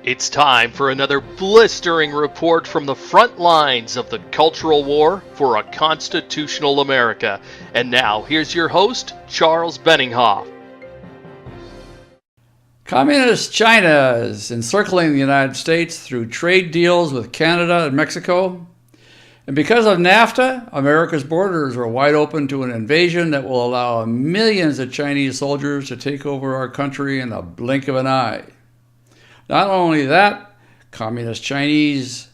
It's time for another blistering report from the front lines of the cultural war for a constitutional America. And now, here's your host, Charles Benninghoff. Communist China is encircling the United States through trade deals with Canada and Mexico. And because of NAFTA, America's borders are wide open to an invasion that will allow millions of Chinese soldiers to take over our country in a blink of an eye. Not only that, Communist Chinese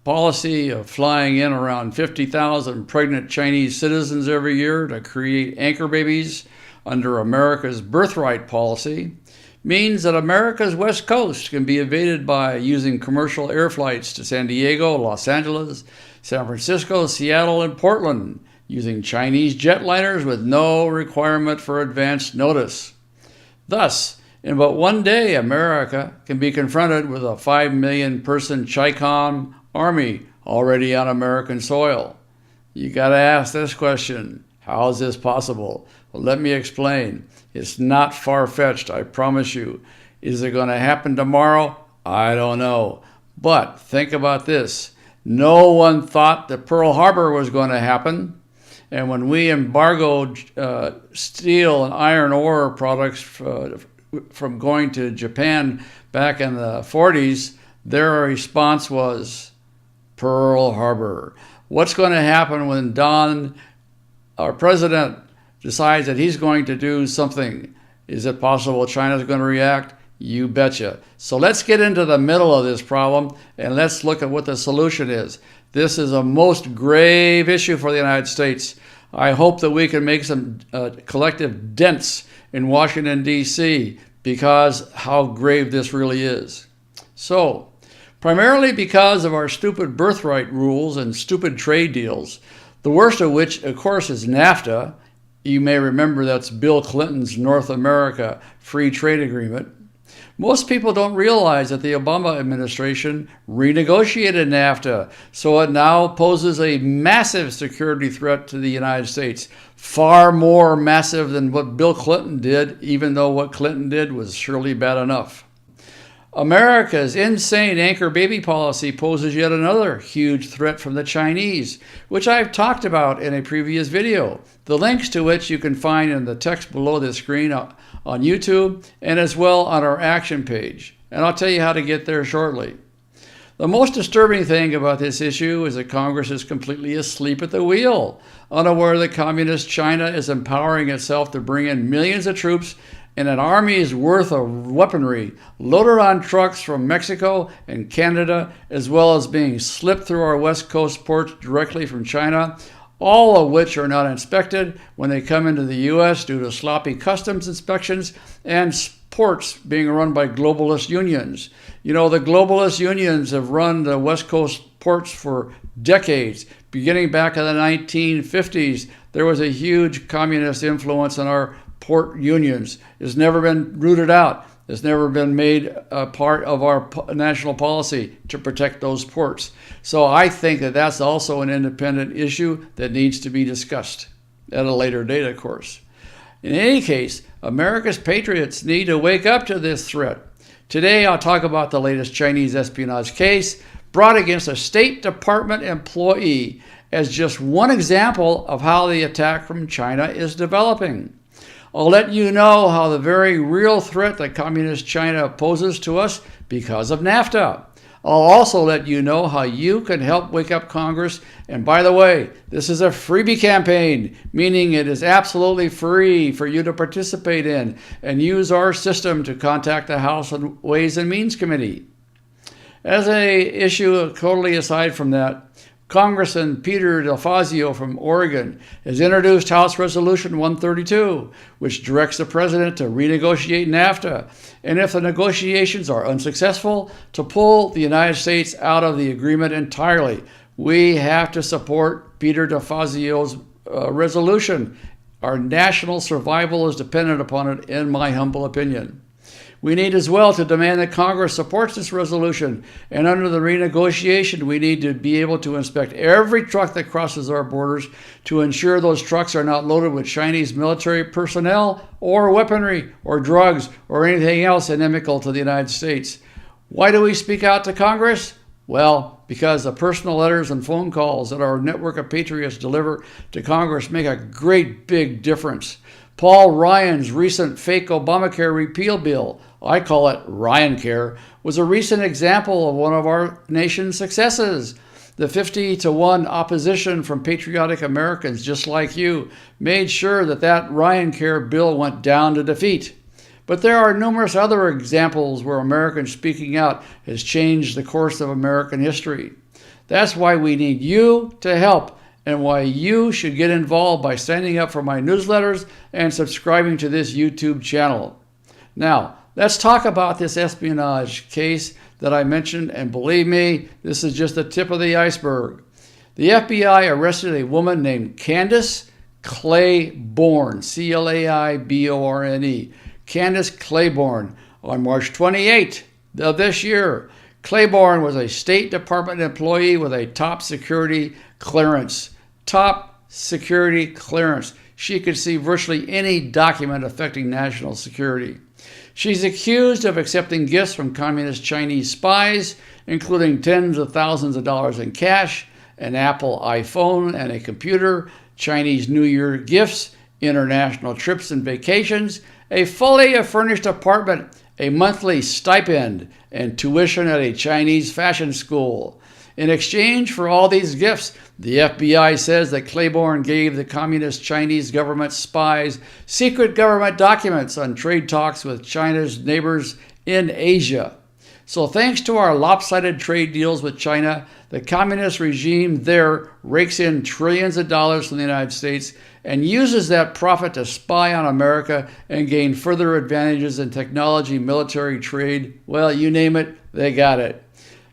policy of flying in around 50,000 pregnant Chinese citizens every year to create anchor babies under America's birthright policy means that America's West Coast can be invaded by using commercial air flights to San Diego, Los Angeles, San Francisco, Seattle, and Portland, using Chinese jetliners with no requirement for advance notice. Thus, in about one day, America can be confronted with a 5 million person Chi-Com army already on American soil. You got to ask this question: how is this possible? Well, let me explain. It's not far-fetched, I promise you. Is it going to happen tomorrow? I don't know. But think about this. No one thought that Pearl Harbor was going to happen. And when we embargoed steel and iron ore products from going to Japan back in the 40s, their response was Pearl Harbor. What's going to happen when Don, our president, decides that he's going to do something? Is it possible China's going to react? You betcha. So let's get into the middle of this problem and let's look at what the solution is. This is a most grave issue for the United States. I hope that we can make some collective dents in Washington, D.C., because how grave this really is. So, primarily because of our stupid birthright rules and stupid trade deals, the worst of which, of course, is NAFTA. You may remember that's Bill Clinton's North America Free Trade Agreement. Most people don't realize that the Obama administration renegotiated NAFTA, so it now poses a massive security threat to the United States, far more massive than what Bill Clinton did, even though what Clinton did was surely bad enough. America's insane anchor baby policy poses yet another huge threat from the Chinese, which I've talked about in a previous video, the links to which you can find in the text below this screen on YouTube and as well on our action page. And I'll tell you how to get there shortly. The most disturbing thing about this issue is that Congress is completely asleep at the wheel, unaware that Communist China is empowering itself to bring in millions of troops and an army's worth of weaponry loaded on trucks from Mexico and Canada, as well as being slipped through our West Coast ports directly from China, all of which are not inspected when they come into the U.S. due to sloppy customs inspections and ports being run by globalist unions. You know, the globalist unions have run the West Coast ports for decades. Beginning back in the 1950s, there was a huge communist influence in our port unions. It's never been rooted out. It's never been made a part of our national policy to protect those ports. So I think that that's also an independent issue that needs to be discussed at a later date, of course. In any case, America's patriots need to wake up to this threat. Today, I'll talk about the latest Chinese espionage case brought against a State Department employee as just one example of how the attack from China is developing. I'll let you know how the very real threat that Communist China poses to us because of NAFTA. I'll also let you know how you can help wake up Congress. And by the way, this is a freebie campaign, meaning it is absolutely free for you to participate in and use our system to contact the House Ways and Means Committee. As an issue totally aside from that, Congressman Peter DeFazio from Oregon has introduced House Resolution 132, which directs the president to renegotiate NAFTA, and if the negotiations are unsuccessful, to pull the United States out of the agreement entirely. We have to support Peter DeFazio's resolution. Our national survival is dependent upon it, in my humble opinion. We need as well to demand that Congress supports this resolution, and under the renegotiation, we need to be able to inspect every truck that crosses our borders to ensure those trucks are not loaded with Chinese military personnel or weaponry or drugs or anything else inimical to the United States. Why do we speak out to Congress? Well, because the personal letters and phone calls that our network of patriots deliver to Congress make a great big difference. Paul Ryan's recent fake Obamacare repeal bill, I call it Ryan Care, was a recent example of one of our nation's successes. The 50-1 opposition from patriotic Americans just like you made sure that Ryan Care bill went down to defeat. But there are numerous other examples where Americans speaking out has changed the course of American history. That's why we need you to help, and why you should get involved by signing up for my newsletters and subscribing to this YouTube channel. Now, let's talk about this espionage case that I mentioned, and believe me, this is just the tip of the iceberg. The FBI arrested a woman named Candace Claiborne, Claiborne. Candace Claiborne on March 28th of this year. Claiborne was a State Department employee with a top security clearance. Top security clearance. She could see virtually any document affecting national security. She's accused of accepting gifts from communist Chinese spies, including tens of thousands of dollars in cash, an Apple iPhone and a computer, Chinese New Year gifts, international trips and vacations, a fully furnished apartment, a monthly stipend, and tuition at a Chinese fashion school. In exchange for all these gifts, the FBI says that Claiborne gave the communist Chinese government spies secret government documents on trade talks with China's neighbors in Asia. So thanks to our lopsided trade deals with China, the communist regime there rakes in trillions of dollars from the United States and uses that profit to spy on America and gain further advantages in technology, military, trade. Well, you name it, they got it.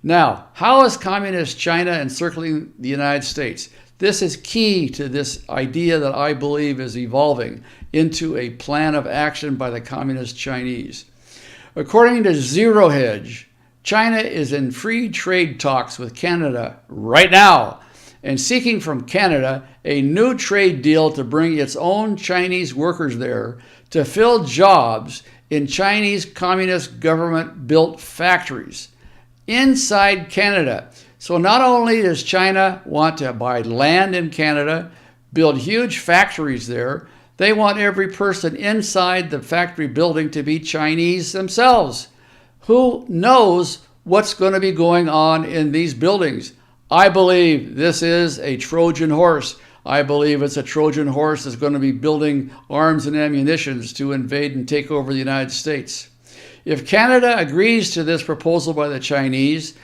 Now, how is communist China encircling the United States? This is key to this idea that I believe is evolving into a plan of action by the communist Chinese. According to Zero Hedge, China is in free trade talks with Canada right now and seeking from Canada a new trade deal to bring its own Chinese workers there to fill jobs in Chinese communist government-built factories inside Canada. So not only does China want to buy land in Canada, build huge factories there, they want every person inside the factory building to be Chinese themselves. Who knows what's going to be going on in these buildings? I believe this is a Trojan horse. I believe it's a Trojan horse that's going to be building arms and ammunitions to invade and take over the United States. If Canada agrees to this proposal by the Chinese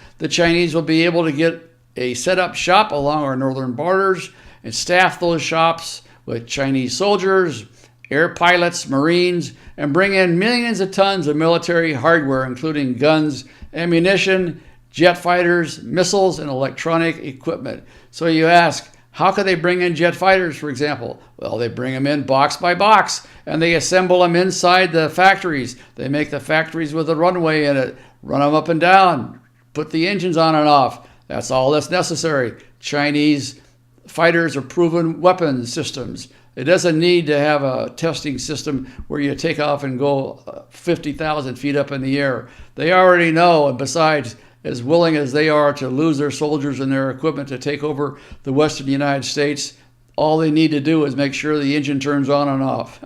will be able to get a set-up shop along our northern borders and staff those shops with Chinese soldiers, air pilots, Marines, and bring in millions of tons of military hardware, including guns, ammunition, jet fighters, missiles, and electronic equipment. So you ask, how could they bring in jet fighters, for example? Well, they bring them in box by box, and they assemble them inside the factories. They make the factories with a runway in it, run them up and down, put the engines on and off. That's all that's necessary. Chinese fighters are proven weapons systems. It doesn't need to have a testing system where you take off and go 50,000 feet up in the air. They already know, and besides, as willing as they are to lose their soldiers and their equipment to take over the western United States, all they need to do is make sure the engine turns on and off.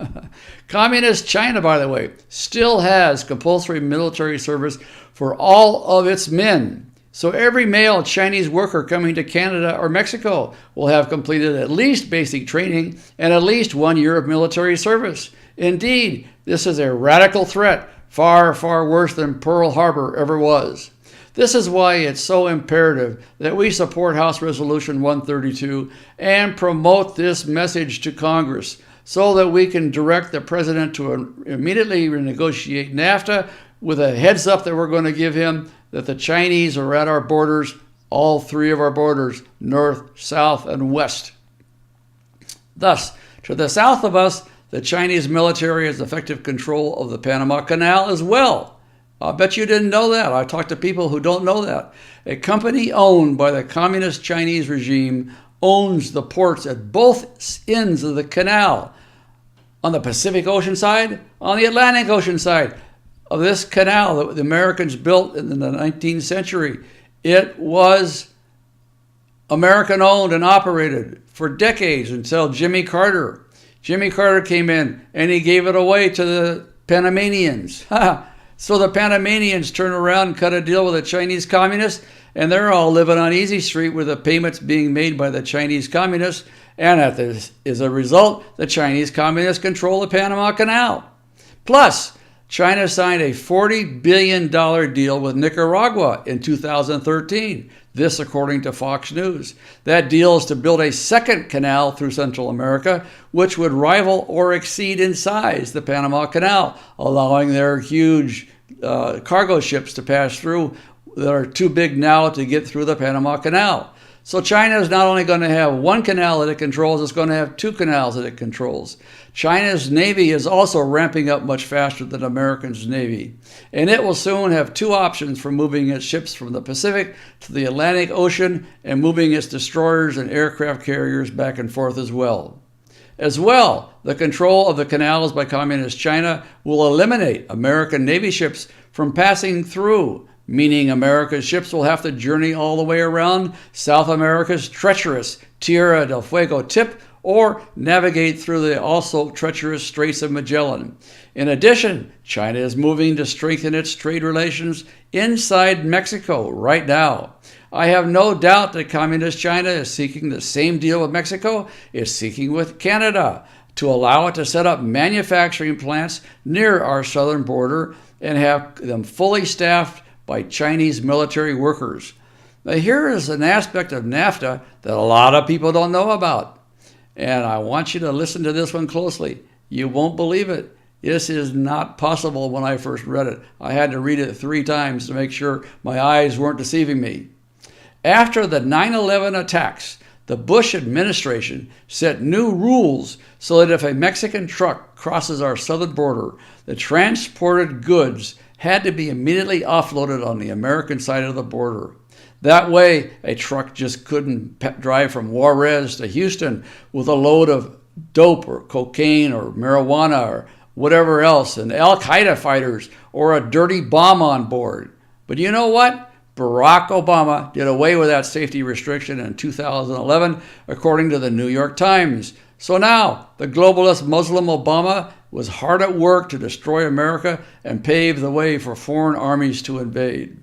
Communist China, by the way, still has compulsory military service for all of its men. So every male Chinese worker coming to Canada or Mexico will have completed at least basic training and at least 1 year of military service. Indeed, this is a radical threat, far, far worse than Pearl Harbor ever was. This is why it's so imperative that we support House Resolution 132 and promote this message to Congress so that we can direct the president to immediately renegotiate NAFTA with a heads up that we're going to give him that the Chinese are at our borders, all three of our borders, north, south, and west. Thus, to the south of us, the Chinese military has effective control of the Panama Canal as well. I bet you didn't know that. I talked to people who don't know that. A company owned by the communist Chinese regime owns the ports at both ends of the canal, on the Pacific Ocean side, on the Atlantic Ocean side. of this canal that the Americans built in the 19th century. It was American owned and operated for decades until Jimmy Carter. Jimmy Carter came in and he gave it away to the Panamanians. So the Panamanians turned around and cut a deal with the Chinese communists, and they're all living on Easy Street with the payments being made by the Chinese communists. And as a result, the Chinese communists control the Panama Canal. Plus, China signed a $40 billion deal with Nicaragua in 2013. This, according to Fox News. That deal is to build a second canal through Central America, which would rival or exceed in size the Panama Canal, allowing their huge cargo ships to pass through that are too big now to get through the Panama Canal. So China is not only going to have one canal that it controls, it's going to have two canals that it controls. China's Navy is also ramping up much faster than America's Navy. And it will soon have two options for moving its ships from the Pacific to the Atlantic Ocean and moving its destroyers and aircraft carriers back and forth as well. As well, the control of the canals by Communist China will eliminate American Navy ships from passing through, meaning America's ships will have to journey all the way around South America's treacherous Tierra del Fuego tip or navigate through the also treacherous Straits of Magellan. In addition, China is moving to strengthen its trade relations inside Mexico right now. I have no doubt that Communist China is seeking the same deal with Mexico it's seeking with Canada to allow it to set up manufacturing plants near our southern border and have them fully staffed by Chinese military workers. Now, here is an aspect of NAFTA that a lot of people don't know about. And I want you to listen to this one closely. You won't believe it. This is not possible when I first read it. I had to read it 3 times to make sure my eyes weren't deceiving me. After the 9/11 attacks, the Bush administration set new rules so that if a Mexican truck crosses our southern border, the transported goods had to be immediately offloaded on the American side of the border. That way, a truck just couldn't drive from Juarez to Houston with a load of dope or cocaine or marijuana or whatever else, and Al-Qaeda fighters or a dirty bomb on board. But you know what? Barack Obama did away with that safety restriction in 2011, according to the New York Times. So now, the globalist Muslim Obama was hard at work to destroy America and pave the way for foreign armies to invade.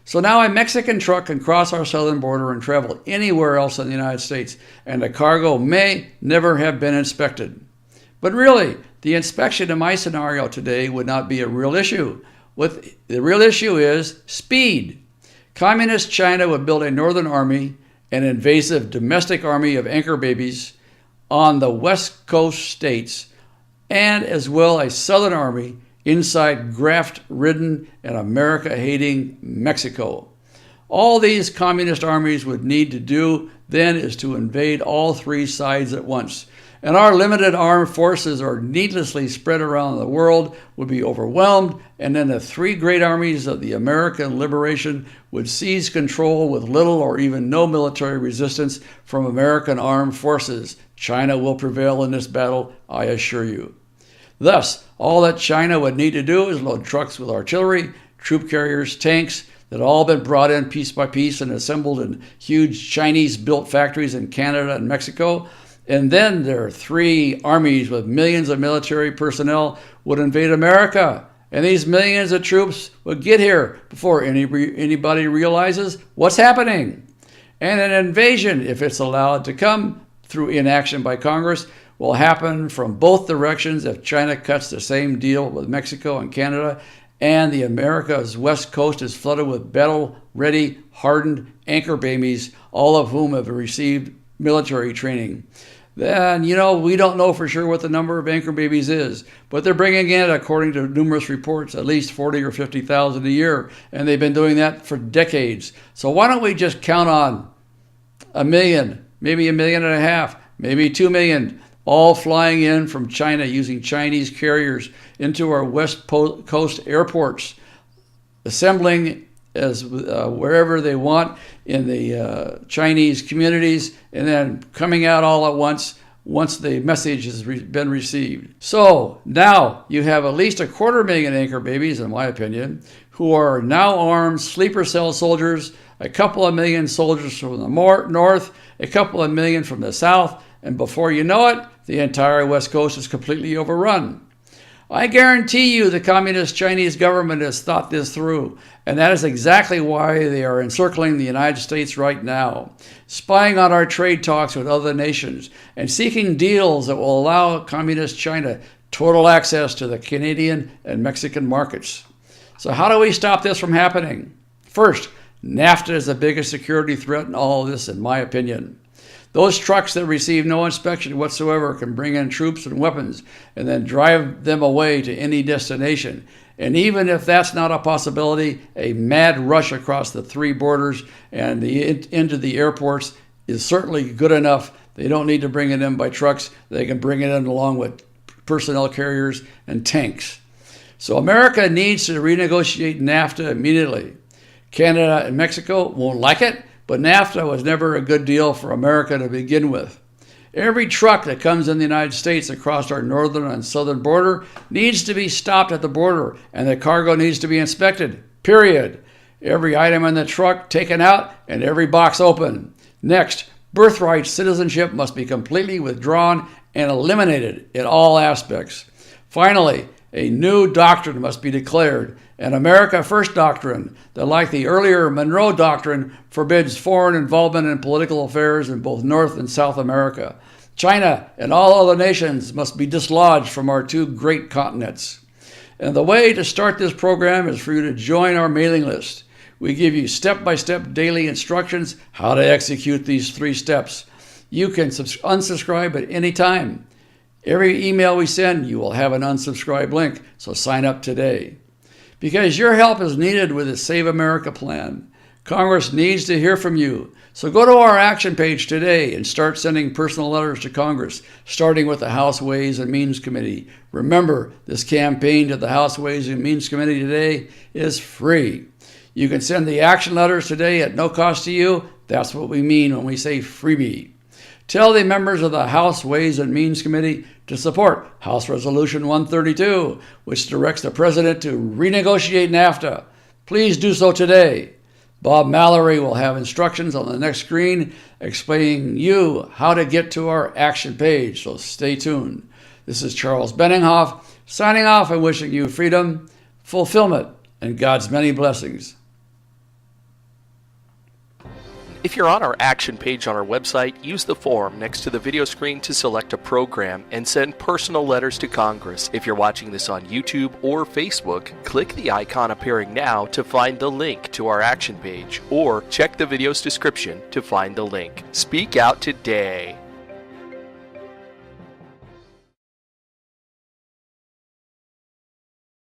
So now a Mexican truck can cross our southern border and travel anywhere else in the United States, and the cargo may never have been inspected. But really, the inspection in my scenario today would not be a real issue. What the real issue is speed. Communist China would build a northern army, an invasive domestic army of anchor babies on the west coast states, and as well a southern army inside graft-ridden and America-hating Mexico. All these communist armies would need to do then is to invade all 3 sides at once. And our limited armed forces are needlessly spread around the world would be overwhelmed, and then the 3 great armies of the American liberation would seize control with little or even no military resistance from American armed forces. China will prevail in this battle, I assure you. Thus, all that China would need to do is load trucks with artillery, troop carriers, tanks that all been brought in piece by piece and assembled in huge Chinese-built factories in Canada and Mexico. And then their 3 armies with millions of military personnel would invade America. And these millions of troops would get here before anybody realizes what's happening. And an invasion, if it's allowed to come through inaction by Congress, will happen from both directions if China cuts the same deal with Mexico and Canada, and the America's west coast is flooded with battle-ready, hardened anchor babies, all of whom have received military training. Then, we don't know for sure what the number of anchor babies is, but they're bringing in, according to numerous reports, at least 40 or 50,000 a year, and they've been doing that for decades. So why don't we just count on 1 million, maybe 1.5 million, maybe 2 million, all flying in from China using Chinese carriers into our west coast airports, assembling as wherever they want in the Chinese communities, and then coming out all at once once the message has been received. So now you have at least 250,000 anchor babies, in my opinion, who are now armed sleeper cell soldiers, a couple of million soldiers from the north, a couple of million from the south, and before you know it, the entire West Coast is completely overrun. I guarantee you the Communist Chinese government has thought this through, and that is exactly why they are encircling the United States right now, spying on our trade talks with other nations, and seeking deals that will allow Communist China total access to the Canadian and Mexican markets. So how do we stop this from happening? First, NAFTA is the biggest security threat in all of this, in my opinion. Those trucks that receive no inspection whatsoever can bring in troops and weapons and then drive them away to any destination. And even if that's not a possibility, a mad rush across the 3 borders and into the airports is certainly good enough. They don't need to bring it in by trucks. They can bring it in along with personnel carriers and tanks. So America needs to renegotiate NAFTA immediately. Canada and Mexico won't like it, but NAFTA was never a good deal for America to begin with. Every truck that comes in the United States across our northern and southern border needs to be stopped at the border, and the cargo needs to be inspected, period. Every item in the truck taken out and every box open. Next, birthright citizenship must be completely withdrawn and eliminated in all aspects. Finally, a new doctrine must be declared, an America First doctrine that, like the earlier Monroe Doctrine, forbids foreign involvement in political affairs in both North and South America. China and all other nations must be dislodged from our 2 great continents. And the way to start this program is for you to join our mailing list. We give you step-by-step daily instructions how to execute these 3 steps. You can unsubscribe at any time. Every email we send, you will have an unsubscribe link, so sign up today. Because your help is needed with the Save America plan. Congress needs to hear from you. So go to our action page today and start sending personal letters to Congress, starting with the House Ways and Means Committee. Remember, this campaign to the House Ways and Means Committee today is free. You can send the action letters today at no cost to you. That's what we mean when we say freebie. Tell the members of the House Ways and Means Committee to support House Resolution 132, which directs the President to renegotiate NAFTA. Please do so today. Bob Mallory will have instructions on the next screen explaining you how to get to our action page, so stay tuned. This is Charles Benninghoff signing off and wishing you freedom, fulfillment, and God's many blessings. If you're on our action page on our website, use the form next to the video screen to select a program and send personal letters to Congress. If you're watching this on YouTube or Facebook, click the icon appearing now to find the link to our action page, or check the video's description to find the link. Speak out today.